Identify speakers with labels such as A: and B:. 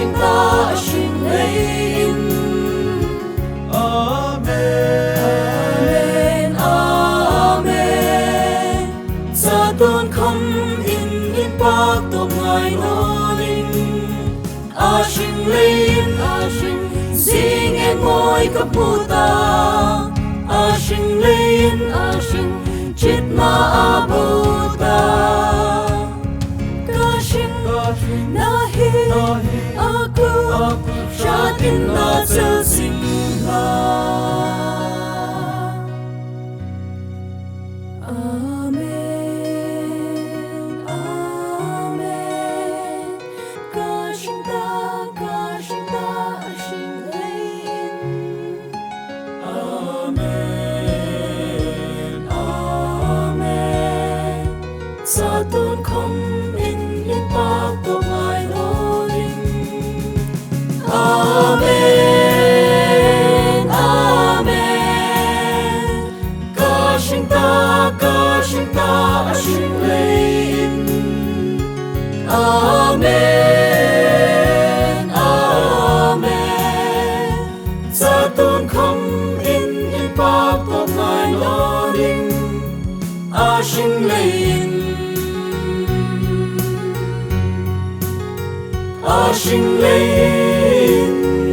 A: sinh ta sinh lấy Amen Amen sa tôn không in bác tổ ngài nó linh sinh lấy sinh nghe ngôi cấp mô ta sinh lấy chết ma bồ ta nahi aku syakin na sesingha Amen Amen ca sinh ta sinh lên Amen Amen sa tôn không in bác tổ ngài nó linh Amen Amen ca sinh ta sinh lên Amen Amen sa tôn không in bác tổ ngài nó linh sinh lên sinh lên